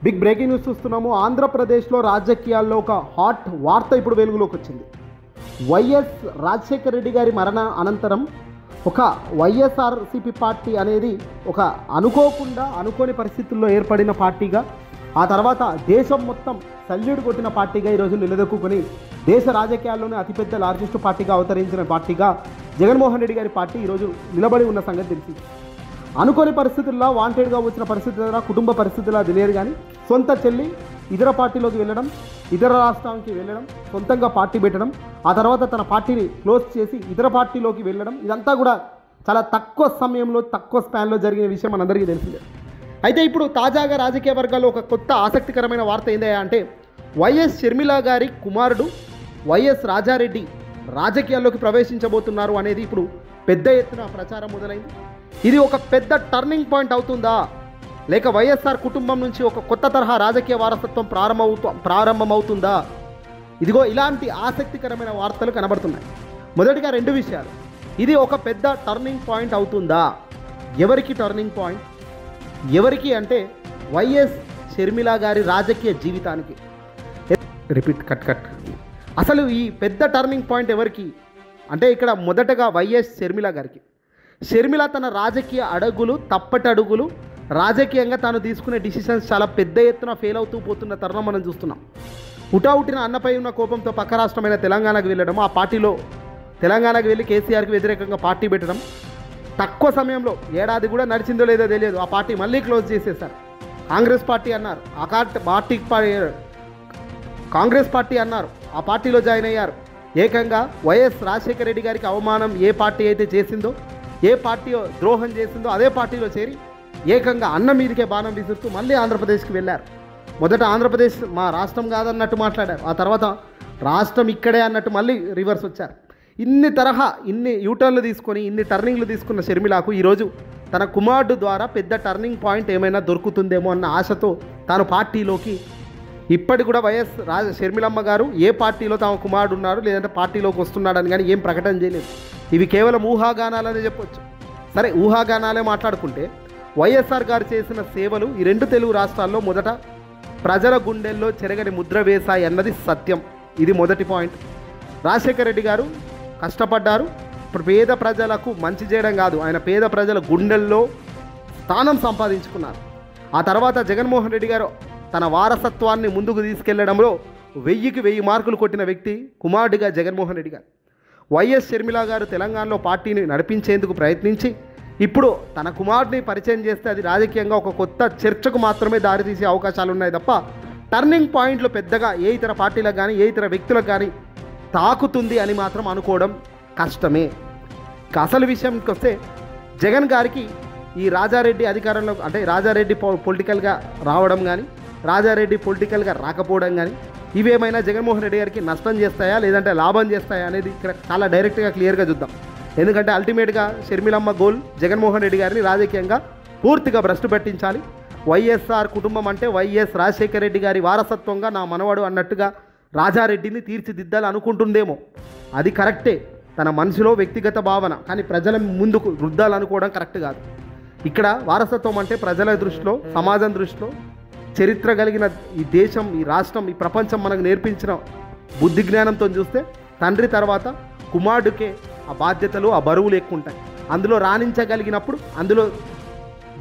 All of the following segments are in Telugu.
బిగ్ బ్రేకింగ్ న్యూస్ చూస్తున్నాము. ఆంధ్రప్రదేశ్లో రాజకీయాల్లో ఒక హాట్ వార్త ఇప్పుడు వెలుగులోకి వచ్చింది. వైఎస్ రాజశేఖర రెడ్డి గారి మరణ అనంతరం ఒక వైఎస్ఆర్సీపీ పార్టీ అనేది ఒక అనుకోని పరిస్థితుల్లో ఏర్పడిన పార్టీగా, ఆ తర్వాత దేశం మొత్తం సల్యూట్ కొట్టిన పార్టీగా ఈరోజు నిలదొక్కుని దేశ రాజకీయాల్లోనే అతిపెద్ద లార్జెస్ట్ పార్టీగా అవతరించిన పార్టీగా జగన్మోహన్ రెడ్డి గారి పార్టీ ఈరోజు నిలబడి ఉన్న సంగతి తెలిసింది. అనుకోని పరిస్థితుల్లో వాంటెడ్గా వచ్చిన పరిస్థితుల కుటుంబ పరిస్థితుల్లో తెలియదు, కానీ సొంత చెల్లి ఇతర పార్టీలోకి వెళ్ళడం, ఇతర రాష్ట్రానికి వెళ్ళడం, సొంతంగా పార్టీ పెట్టడం, ఆ తర్వాత తన పార్టీని క్లోజ్ చేసి ఇతర పార్టీలోకి వెళ్ళడం, ఇదంతా కూడా చాలా తక్కువ సమయంలో తక్కువ స్పాన్లో జరిగిన విషయం మనందరికీ తెలిసిందే. అయితే ఇప్పుడు తాజాగా రాజకీయ వర్గాల్లో ఒక కొత్త ఆసక్తికరమైన వార్త ఏందయ్యా అంటే, వైఎస్ షర్మిల గారి కుమారుడు వైఎస్ రాజారెడ్డి రాజకీయాల్లోకి ప్రవేశించబోతున్నారు అనేది ఇప్పుడు పెద్ద ఎత్తున ప్రచారం మొదలైంది. ఇది ఒక పెద్ద టర్నింగ్ పాయింట్ అవుతుందా, లేక వైఎస్ఆర్ కుటుంబం నుంచి ఒక కొత్త తరహా రాజకీయ వారసత్వం ప్రారంభమవుతుందా? ఇదిగో ఇలాంటి ఆసక్తికరమైన వార్తలు కనబడుతున్నాయి. మొదటిగా రెండు విషయాలు. ఇది ఒక పెద్ద టర్నింగ్ పాయింట్ అవుతుందా? ఎవరికి టర్నింగ్ పాయింట్? ఎవరికి అంటే వైఎస్ షర్మిల గారి రాజకీయ జీవితానికి. Repeat cut. అసలు ఈ పెద్ద టర్నింగ్ పాయింట్ ఎవరికి అంటే, ఇక్కడ మొదటగా వైఎస్ షర్మిల గారికి. షర్మిల తన రాజకీయ తప్పటి అడుగులు రాజకీయంగా తాను తీసుకునే డిసిషన్స్ చాలా పెద్ద ఎత్తున ఫెయిల్ అవుతూ పోతున్న తరుణం మనం చూస్తున్నాం. హుటాహుటిన అన్నపై ఉన్న కోపంతో పక్క రాష్ట్రమైన తెలంగాణకు వెళ్ళడం, ఆ పార్టీలో తెలంగాణకు వెళ్ళి కేసీఆర్కి వ్యతిరేకంగా పార్టీ పెట్టడం, తక్కువ సమయంలో ఏడాది కూడా నడిచిందో లేదో తెలియదు, ఆ పార్టీ మళ్ళీ క్లోజ్ చేసేశారు. కాంగ్రెస్ పార్టీ అన్నారు, కాంగ్రెస్ పార్టీ అన్నారు, ఆ పార్టీలో జాయిన్ అయ్యారు. ఏకంగా వైఎస్ రాజశేఖర రెడ్డి గారికి అవమానం ఏ పార్టీ అయితే చేసిందో, ఏ పార్టీ ద్రోహం చేసిందో అదే పార్టీలో చేరి ఏకంగా అన్న మీదకే బాణం విసురుతూ మళ్ళీ ఆంధ్రప్రదేశ్కి వెళ్ళారు. మొదట ఆంధ్రప్రదేశ్ మా రాష్ట్రం కాదన్నట్టు మాట్లాడారు, ఆ తర్వాత రాష్ట్రం ఇక్కడే అన్నట్టు మళ్ళీ రివర్స్ వచ్చారు. ఇన్ని యూటర్న్లు తీసుకొని ఇన్ని టర్నింగ్లు తీసుకున్న షర్మిలకు ఈరోజు తన కుమారుడు ద్వారా పెద్ద టర్నింగ్ పాయింట్ ఏమైనా దొరుకుతుందేమో అన్న ఆశతో తాను పార్టీలోకి, ఇప్పటికి కూడా వైఎస్ షర్మిలమ్మ గారు ఏ పార్టీలో తమ కుమారుడు ఉన్నారు లేదంటే పార్టీలోకి వస్తున్నాడని కానీ ఏం ప్రకటన చేయలేదు. ఇవి కేవలం ఊహాగానాలనే చెప్పొచ్చు. సరే, ఊహాగానాలే మాట్లాడుకుంటే వైఎస్ఆర్ గారు చేసిన సేవలు ఈ రెండు తెలుగు రాష్ట్రాల్లో మొదట ప్రజల గుండెల్లో చెరగని ముద్ర వేశాయి అన్నది సత్యం. ఇది మొదటి పాయింట్. రాజశేఖర రెడ్డి గారు కష్టపడ్డారు. ఇప్పుడు పేద ప్రజలకు మంచి చేయడం కాదు, ఆయన పేద ప్రజల గుండెల్లో స్థానం సంపాదించుకున్నారు. ఆ తర్వాత జగన్మోహన్ రెడ్డి గారు తన వారసత్వాన్ని ముందుకు తీసుకెళ్లడంలో 1000కి 1000 మార్కులు కొట్టిన వ్యక్తి కుమారుడిగా జగన్మోహన్ రెడ్డి గారు. వైఎస్ షర్మిల గారు తెలంగాణలో పార్టీని నడిపించేందుకు ప్రయత్నించి ఇప్పుడు తన కుమారుడిని పరిచయం చేస్తే అది రాజకీయంగా ఒక కొత్త చర్చకు మాత్రమే దారితీసే అవకాశాలు ఉన్నాయి తప్ప టర్నింగ్ పాయింట్లు పెద్దగా ఏ ఇతర పార్టీలకు కానీ ఏ ఇతర వ్యక్తులకు కానీ తాకుతుంది అని మాత్రం అనుకోవడం కష్టమే. అసలు విషయంకి వస్తే జగన్ గారికి ఈ రాజారెడ్డి అధికారంలో అంటే రాజారెడ్డి పొలిటికల్గా రావడం కానీ రాజారెడ్డి పొలిటికల్గా రాకపోవడం కానీ ఇవేమైనా జగన్మోహన్ రెడ్డి గారికి నష్టం చేస్తాయా లేదంటే లాభం చేస్తాయా అనేది ఇక్కడ చాలా డైరెక్ట్గా క్లియర్గా చూద్దాం. ఎందుకంటే అల్టిమేట్గా షర్మిలమ్మ గోల్ జగన్మోహన్ రెడ్డి గారిని రాజకీయంగా పూర్తిగా భ్రష్టు పెట్టించాలి. వైఎస్ఆర్ కుటుంబం అంటే వైఎస్ రాజశేఖర రెడ్డి గారి వారసత్వంగా నా మనవడు అన్నట్టుగా రాజారెడ్డిని తీర్చిదిద్దాలి అనుకుంటుందేమో. అది కరెక్టే, తన మనసులో వ్యక్తిగత భావన, కానీ ప్రజల ముందుకు రుద్దాలనుకోవడం కరెక్ట్ కాదు. ఇక్కడ వారసత్వం అంటే ప్రజల దృష్టిలో, సమాజం దృష్టిలో, చరిత్ర కలిగిన ఈ దేశం, ఈ రాష్ట్రం, ఈ ప్రపంచం మనకు నేర్పించిన బుద్ధి జ్ఞానంతో చూస్తే తండ్రి తర్వాత కుమారుడికే ఆ బాధ్యతలు, ఆ బరువులు ఎక్కువ ఉంటాయి. అందులో రాణించగలిగినప్పుడు, అందులో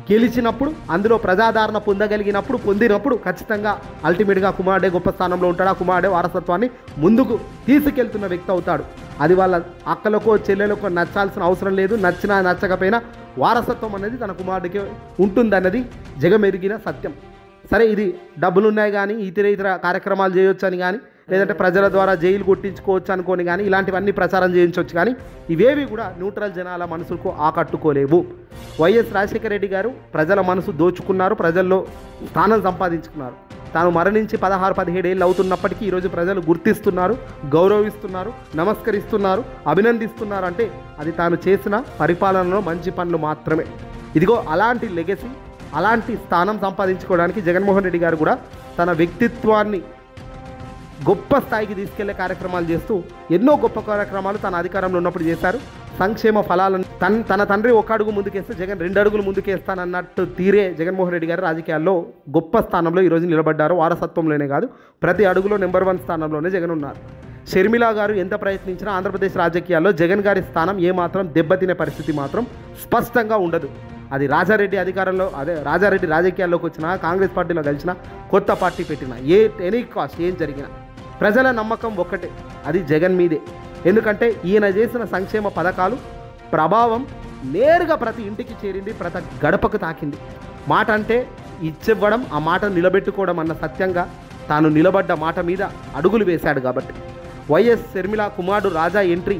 గెలిచినప్పుడు, అందులో ప్రజాదరణ పొందినప్పుడు ఖచ్చితంగా అల్టిమేట్గా కుమారుడే గొప్ప స్థానంలో ఉంటాడు. ఆ కుమారుడే వారసత్వాన్ని ముందుకు తీసుకెళ్తున్న వ్యక్తి అవుతాడు. అది వాళ్ళ అక్కలకో చెల్లెలకో నచ్చాల్సిన అవసరం లేదు. నచ్చినా నచ్చకపోయినా వారసత్వం అనేది తన కుమారుడికి ఉంటుందన్నది జగమెరిగిన సత్యం. సరే, ఇది డబ్బులు ఉన్నాయి కానీ ఇతర కార్యక్రమాలు చేయొచ్చు అని కానీ లేదంటే ప్రజల ద్వారా జైలు కొట్టించుకోవచ్చు అనుకోని కానీ ఇలాంటివన్నీ ప్రచారం చేయించవచ్చు, కానీ ఇవేవి కూడా న్యూట్రల్ జనాల మనసుకు ఆకట్టుకోలేవు. వైఎస్ రాజశేఖర రెడ్డి గారు ప్రజల మనసు దోచుకున్నారు, ప్రజల్లో స్థానం సంపాదించుకున్నారు. తాను మరణించి 16-17 ఏళ్ళు అవుతున్నప్పటికీ ఈరోజు ప్రజలు గుర్తిస్తున్నారు, గౌరవిస్తున్నారు, నమస్కరిస్తున్నారు, అభినందిస్తున్నారు. అంటే అది తాను చేసిన పరిపాలనలో మంచి పనులు మాత్రమే. ఇదిగో అలాంటి లెగసీ, అలాంటి స్థానం సంపాదించుకోవడానికి జగన్మోహన్ రెడ్డి గారు కూడా తన వ్యక్తిత్వాన్ని గొప్ప స్థాయికి తీసుకెళ్లే కార్యక్రమాలు చేస్తూ ఎన్నో గొప్ప కార్యక్రమాలు తన అధికారంలో ఉన్నప్పుడు చేశారు. సంక్షేమ ఫలాలను తన తండ్రి ఒక అడుగు ముందుకేస్తే జగన్ 2 అడుగులు ముందుకేస్తానన్నట్టు తీరే జగన్మోహన్ రెడ్డి గారు రాజకీయాల్లో గొప్ప స్థానంలో ఈరోజు నిలబడ్డారు. వారసత్వంలోనే కాదు, ప్రతి అడుగులో నెంబర్ 1 స్థానంలోనే జగన్ ఉన్నారు. షర్మిల గారు ఎంత ప్రయత్నించినా ఆంధ్రప్రదేశ్ రాజకీయాల్లో జగన్ గారి స్థానం ఏమాత్రం దెబ్బతినే పరిస్థితి మాత్రం స్పష్టంగా ఉండదు. అది రాజారెడ్డి రాజకీయాల్లోకి వచ్చినా, కాంగ్రెస్ పార్టీలో కలిసినా, కొత్త పార్టీ పెట్టినా, ఎనీ కాస్ట్ ఏం జరిగినా ప్రజల నమ్మకం ఒక్కటే, అది జగన్ మీదే. ఎందుకంటే ఈయన చేసిన సంక్షేమ పథకాలు ప్రభావం నేరుగా ప్రతి ఇంటికి చేరింది, ప్రతి గడపకు తాకింది. మాట అంటే ఇచ్చివ్వడం, ఆ మాట నిలబెట్టుకోవడం అన్న సత్యంగా తాను నిలబడ్డ మాట మీద అడుగులు వేశాడు. కాబట్టి వైఎస్ షర్మిల కుమారుడు రాజా ఎంట్రీ,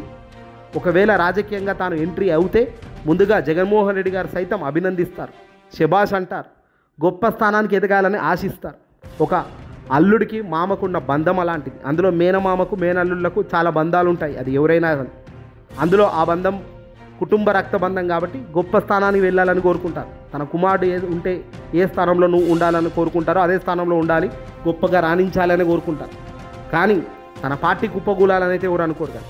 ఒకవేళ రాజకీయంగా తాను ఎంట్రీ అవుతే ముందుగా జగన్మోహన్ రెడ్డి గారు సైతం అభినందిస్తారు, శభాష్ అంటారు, గొప్ప స్థానానికి ఎదగాలని ఆశిస్తారు. ఒక అల్లుడికి మామకున్న బంధం అలాంటిది. అందులో మేనమామకు మేనల్లుళ్లకు చాలా బంధాలు ఉంటాయి, అది ఎవరైనా. అందులో ఆ బంధం కుటుంబ రక్త బంధం కాబట్టి గొప్ప స్థానానికి వెళ్ళాలని కోరుకుంటారు. తన కుమారుడు ఉంటే ఏ స్థానంలో నువ్వు ఉండాలని కోరుకుంటారో అదే స్థానంలో ఉండాలి, గొప్పగా రాణించాలని కోరుకుంటారు. కానీ తన పార్టీ కుప్పగూలాలని అయితే ఎవరు అనుకోరు కదా.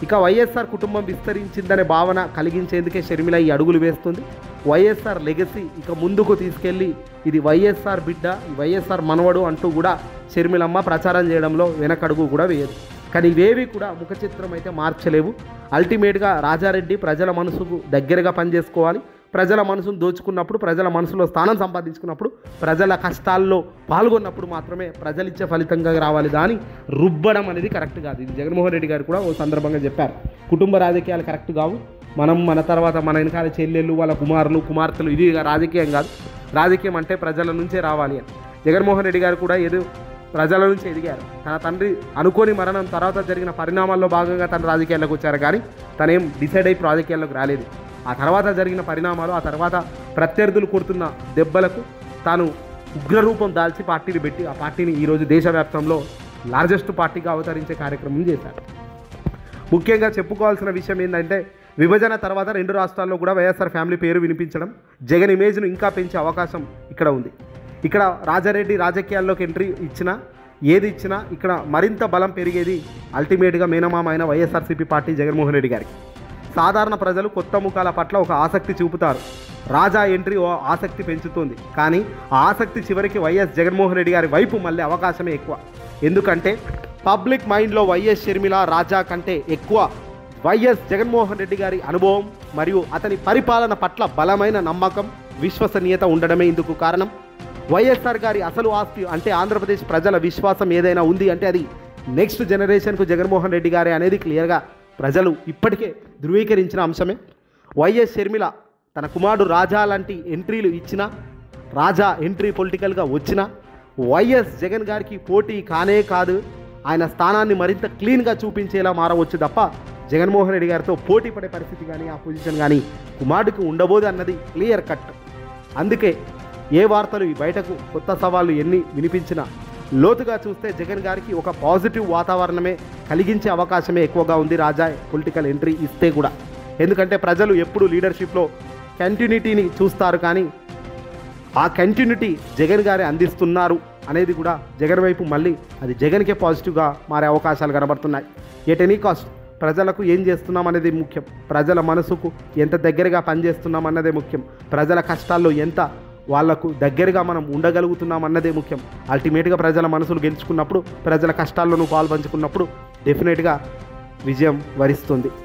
ఇక వైఎస్ఆర్ కుటుంబం విస్తరించిందనే భావన కలిగించేందుకే షర్మిల ఈ అడుగులు వేస్తుంది. వైఎస్ఆర్ లెగసీ ఇక ముందుకు తీసుకెళ్ళి ఇది వైఎస్ఆర్ బిడ్డ, వైఎస్ఆర్ మనవడు అంటూ కూడా షర్మిలమ్మ ప్రచారం చేయడంలో వెనకడుగు కూడా వేయదు. కానీ ఇవేవి కూడా ముఖ చిత్రం అయితే మార్చలేవు. అల్టిమేట్గా రాజారెడ్డి ప్రజల మనసుకు దగ్గరగా పనిచేసుకోవాలి. ప్రజల మనసును దోచుకున్నప్పుడు, ప్రజల మనసులో స్థానం సంపాదించుకున్నప్పుడు, ప్రజల కష్టాల్లో పాల్గొన్నప్పుడు మాత్రమే ప్రజలిచ్చే ఫలితంగా రావాలి. దాని రుబ్బడం అనేది కరెక్ట్ కాదు. ఇది జగన్మోహన్ రెడ్డి గారు కూడా ఓ సందర్భంగా చెప్పారు. కుటుంబ రాజకీయాలు కరెక్ట్ కావు. మన తర్వాత మన వెనకాల చెల్లెళ్ళు, వాళ్ళ కుమార్తెలు, ఇది రాజకీయం కాదు. రాజకీయం అంటే ప్రజల నుంచే రావాలి అని జగన్మోహన్ రెడ్డి గారు కూడా ప్రజల నుంచి ఎదిగారు. తన తండ్రి అనుకోని మరణం తర్వాత జరిగిన పరిణామాల్లో భాగంగా తన రాజకీయాల్లోకి వచ్చారు. కానీ తనేం డిసైడ్ అయ్యి రాజకీయాల్లోకి రాలేదు. ఆ తర్వాత జరిగిన పరిణామాలు, ఆ తర్వాత ప్రత్యర్థులు కొడుతున్న దెబ్బలకు తాను ఉగ్రరూపం దాల్చి పార్టీని పెట్టి ఆ పార్టీని ఈరోజు దేశవ్యాప్తంలో లార్జెస్ట్ పార్టీగా అవతరించే కార్యక్రమం చేశారు. ముఖ్యంగా చెప్పుకోవాల్సిన విషయం ఏంటంటే, విభజన తర్వాత 2 రాష్ట్రాల్లో కూడా వైఎస్ఆర్ ఫ్యామిలీ పేరు వినిపించడం, జగన్ ఇమేజ్ను ఇంకా పెంచే అవకాశం ఇక్కడ ఉంది. ఇక్కడ రాజారెడ్డి రాజకీయాల్లోకి ఎంట్రీ ఇచ్చినా, ఏది ఇచ్చినా ఇక్కడ మరింత బలం పెరిగేది అల్టిమేట్గా మేనమామ అయిన వైఎస్ఆర్సీపీ పార్టీ జగన్మోహన్ రెడ్డి గారికి. సాధారణ ప్రజలు కొత్త ముఖాల పట్ల ఒక ఆసక్తి చూపుతారు. రాజా ఎంట్రీ ఓ ఆసక్తి పెంచుతుంది. కానీ ఆ ఆసక్తి చివరికి వైఎస్ జగన్మోహన్ రెడ్డి గారి వైపు మళ్ళీ అవకాశమే ఎక్కువ. ఎందుకంటే పబ్లిక్ మైండ్లో వైఎస్ షర్మిల రాజా కంటే ఎక్కువ వైఎస్ జగన్మోహన్ రెడ్డి గారి అనుభవం మరియు అతని పరిపాలన పట్ల బలమైన నమ్మకం, విశ్వసనీయత ఉండడమే ఇందుకు కారణం. వైఎస్ఆర్ గారి అసలు ఆస్తి అంటే ఆంధ్రప్రదేశ్ ప్రజల విశ్వాసం ఏదైనా ఉంది అంటే అది నెక్స్ట్ జనరేషన్కు జగన్మోహన్ రెడ్డి గారే అనేది క్లియర్గా ప్రజలు ఇప్పటికే ధృవీకరించిన అంశమే. వైఎస్ షర్మిల తన కుమారుడు రాజా లాంటి ఎంట్రీలు ఇచ్చినా, రాజా ఎంట్రీ పొలిటికల్గా వచ్చినా వైఎస్ జగన్ గారికి పోటీ కానే కాదు, ఆయన స్థానాన్ని మరింత క్లీన్గా చూపించేలా మారవచ్చు తప్ప జగన్మోహన్ రెడ్డి గారితో పోటీ పడే పరిస్థితి కానీ ఆ పొజిషన్ కానీ కుమారుడికి ఉండబోదు అన్నది క్లియర్ కట్. అందుకే ఏ వార్తలు బయటకు కొత్త సవాళ్ళు ఎన్ని వినిపించినా లోతుగా చూస్తే జగన్ గారికి ఒక పాజిటివ్ వాతావరణమే కలిగించే అవకాశమే ఎక్కువగా ఉంది రాజా పొలిటికల్ ఎంట్రీ ఇస్తే కూడా. ఎందుకంటే ప్రజలు ఎప్పుడు లీడర్షిప్లో కంటిన్యూటీని చూస్తారు, కానీ ఆ కంటిన్యూటీ జగన్ గారే అందిస్తున్నారు అనేది కూడా జగన్ వైపు మళ్ళీ అది జగన్కే పాజిటివ్గా మారే అవకాశాలు కనబడుతున్నాయి. ఎట్ ఎనీ కాస్ట్ ప్రజలకు ఏం చేస్తున్నాం అనేది ముఖ్యం, ప్రజల మనసుకు ఎంత దగ్గరగా పనిచేస్తున్నాం అన్నదే ముఖ్యం, ప్రజల కష్టాల్లో ఎంత వాళ్లకు దగ్గరగా మనం ఉండగలుగుతున్నాం అన్నదే ముఖ్యం. అల్టిమేట్గా ప్రజల మనసులు గెలుచుకున్నప్పుడు, ప్రజల కష్టాల్లో నువ్వు పాల్పంచుకున్నప్పుడు డెఫినెట్గా విజయం వరిస్తుంది.